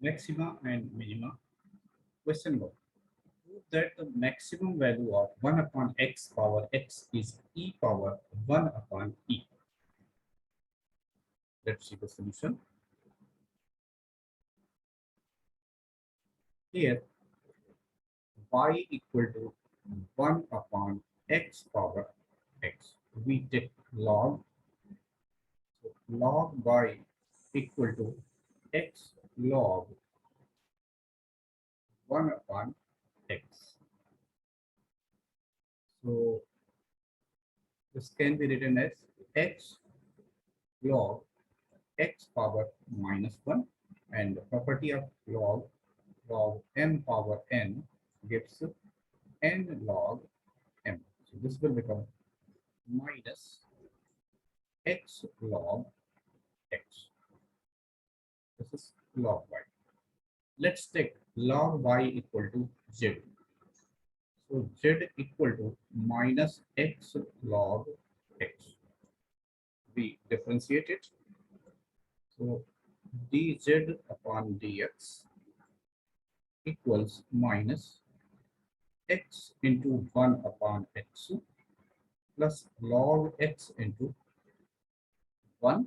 Maxima and minima. Question 1. Prove that the maximum value of 1 upon x power x is e power 1 upon e. Let's see the solution. Here, y equal to 1 upon x power x. We take log. So log y equal to x log 1 upon x. So this can be written as x log x power minus 1, and the property of log m power n gives n log m. So this will become minus x log x. This is log y. Let's take log y equal to z. So z equal to minus x log x. We differentiate it. So dz upon dx equals minus x into 1 upon x plus log x into 1.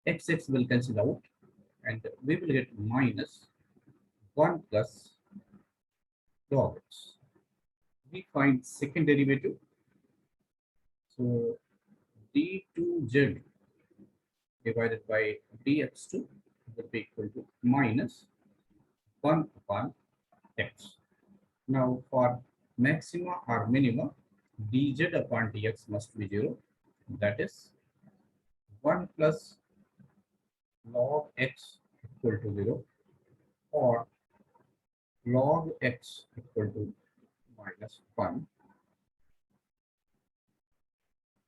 X will cancel out and we will get minus 1 plus log x. We find second derivative. So d2z divided by dx2 will be equal to minus 1 upon x. Now for maxima or minima, dz upon dx must be 0. That is 1 plus log x equal to 0, or log x equal to minus 1.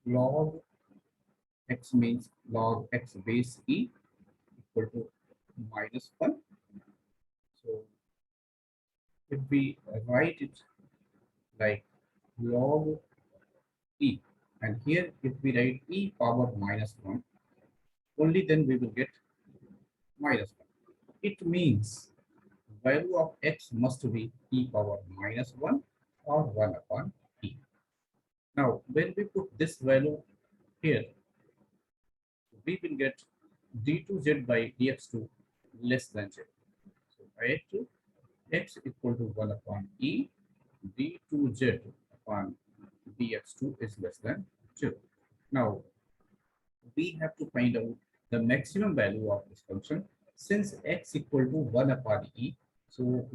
Log x means log x base e equal to minus 1. So if we write it like log e, and here if we write e power minus 1, only then we will get minus 1. It means value of x must be e power minus 1 or 1 upon e. Now, when we put this value here, we will get d2z by dx2 less than z. So, I to x equal to 1 upon e, d2z upon dx2 is less than 0. Now, we have to find out the maximum value of this function. Since x equal to 1 upon e, so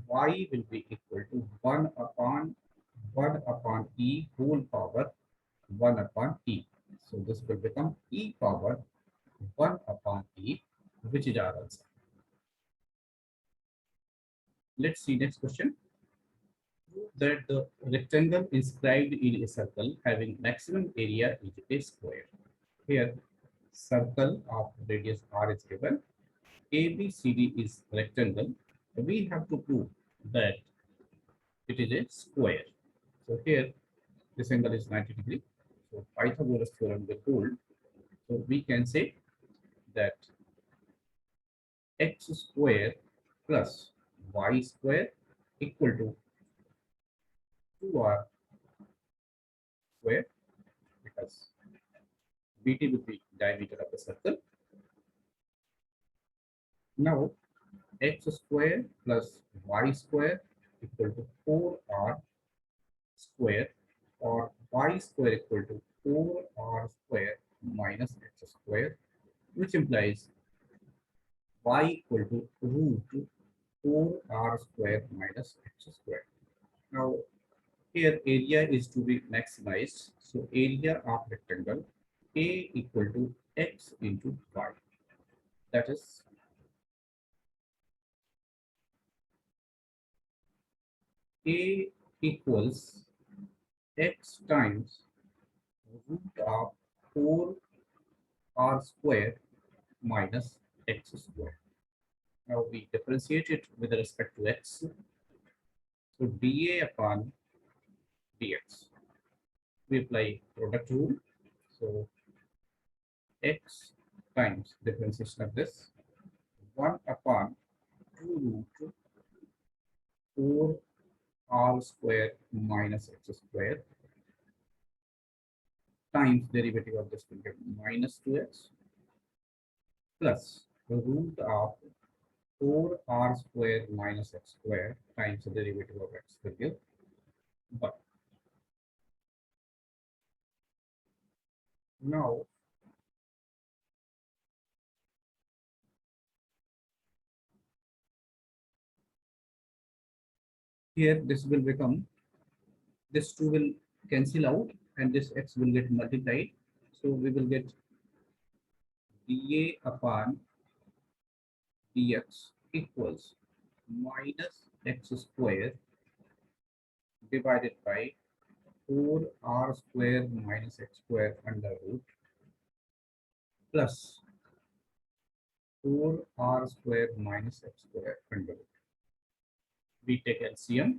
y will be equal to 1 upon e whole power 1 upon e. So this will become e power 1 upon e, which is our answer. Let's see next question. Prove that the rectangle inscribed in a circle having maximum area is a square. Here, circle of radius r is given. ABCD is rectangle. We have to prove that it is a square. So here, this angle is 90 degrees. So Pythagoras theorem will hold. So we can say that x square plus y square equal to 2r square, because BT will be diameter of the circle. Now x square plus y square equal to 4r square, or y square equal to 4r square minus x square, which implies y equal to root 4r square minus x square. Now here area is to be maximized. So area of rectangle A equal to x into y. That is A equals x times root of 4r square minus x square. Now we differentiate it with respect to x. So dA upon dx. We apply product rule. So x times differentiation of this 1 upon 2 root 4 r square minus x square times derivative of this will get minus 2x plus the root of 4 r square minus x square times the derivative of x will give 1. Now, here this will become, this 2 will cancel out and this x will get multiplied. So we will get dA upon dx equals minus x square divided by 4 r square minus x square under root plus 4 r square minus x square under root. We take LCM,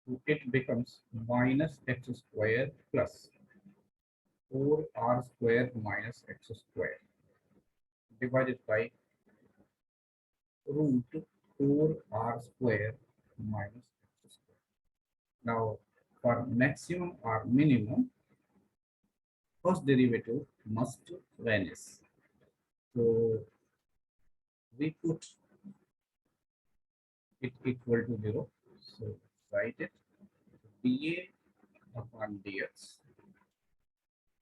so it becomes minus x square plus 4 r square minus x square divided by root 4 r square minus x square. Now, for maximum or minimum, first derivative must vanish. So we put it equal to 0. So write it dA upon dx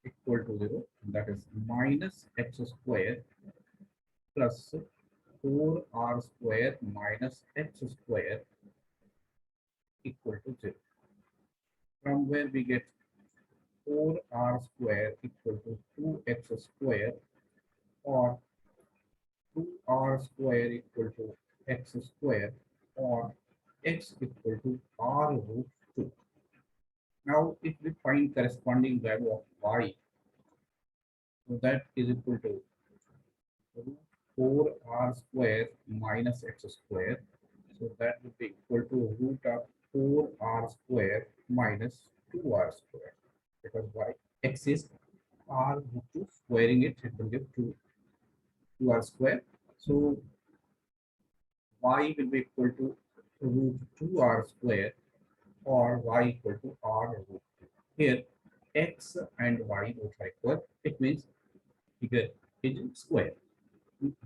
equal to 0. That is minus x square plus 4 r square minus x square equal to 0. From where we get 4 r square equal to 2x square or 2r square equal to x square or x equal to r root 2. Now, if we find corresponding value of y, so that is equal to root 4r square minus x square. So that would be equal to root of 4r square minus 2r square, because y x is r root 2, squaring it, it will give 2r square. So y will be equal to root 2r square or y equal to r root 2. Here x and y both are equal. It means figure is square.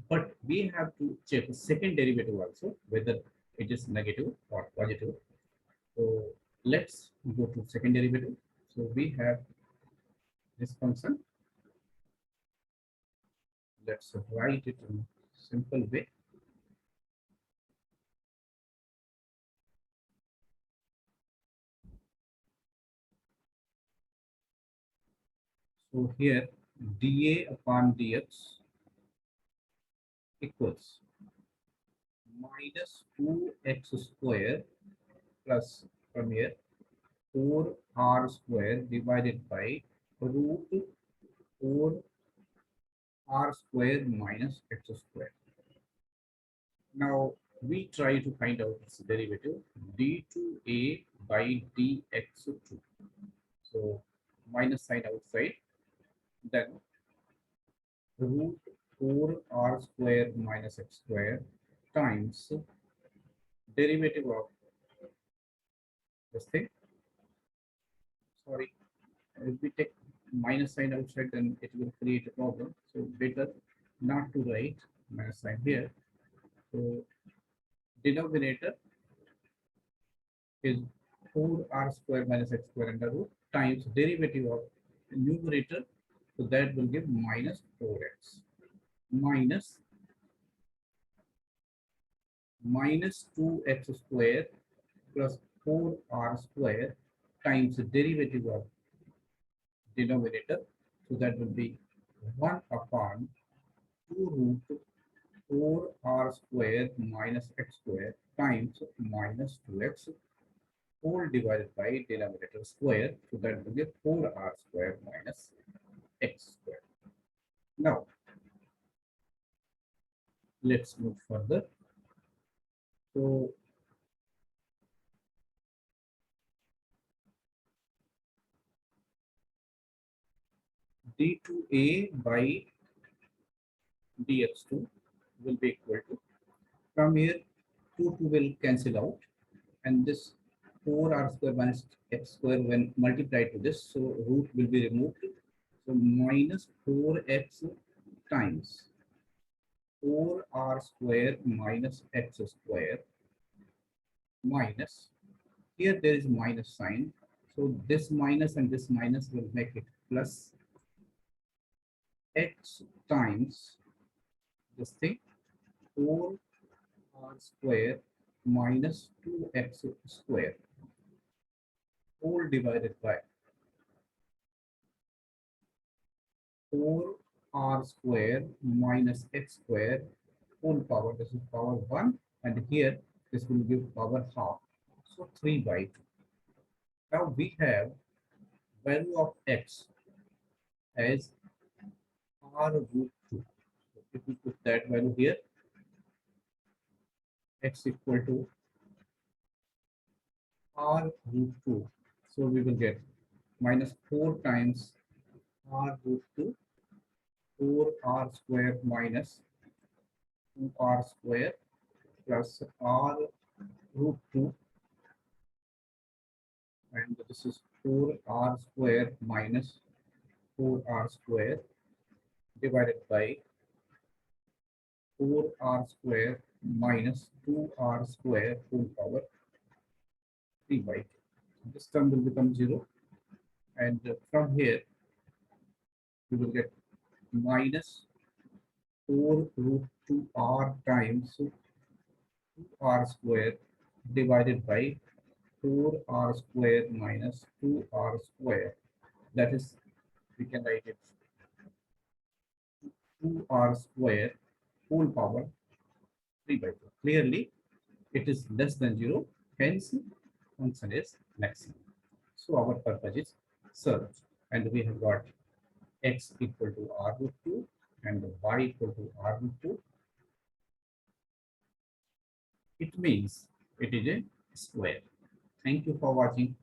But we have to check the second derivative also, whether it is negative or positive. So let's go to second derivative. So we have this function. Let's write it in simple way. So here dA upon dx equals minus 2x square plus from here 4r square divided by root 4r square minus x square. Now we try to find out its derivative d2a by dx2. So minus sign outside, then root 4r square minus x square times derivative of this thing. Sorry, if we take minus sign outside, then it will create a problem. So better not to write minus sign here. So denominator is 4r square minus x square under root times derivative of numerator. So that will give minus 4x minus 2x square plus 4r square times the derivative of denominator. So that will be 1 upon 2 root 4r square minus x square times minus 2x whole divided by denominator square. So that will give 4r square minus x square. Now, let's move further. So d2a by dx2 will be equal to, from here 2 will cancel out, and this 4r square minus x square when multiplied to this, so root will be removed. So minus 4x times 4r square minus x square minus, here there is minus sign, so this minus and this minus will make it plus x times this thing 4r square minus 2x square whole divided by 4r square minus x square whole power, this is power 1, and here this will give power half, so 3 by 2. Now we have value of x as r root 2. So if we put that value here, x equal to r root 2, so we will get minus 4 times r root 2, 4r square minus 2r square plus r root 2, and this is 4r square minus 4r square divided by 4r square minus 2r square whole power 3 by 2. This term will become 0, and from here we will get minus 4 root 2r times 2r square divided by 4r square minus 2r square. That is, we can write it 2r square whole power 3 by 2. Clearly, it is less than 0, hence function is maximum. So our purpose is served, and we have got x equal to r root 2 and y equal to r root 2. It means it is a square. Thank you for watching.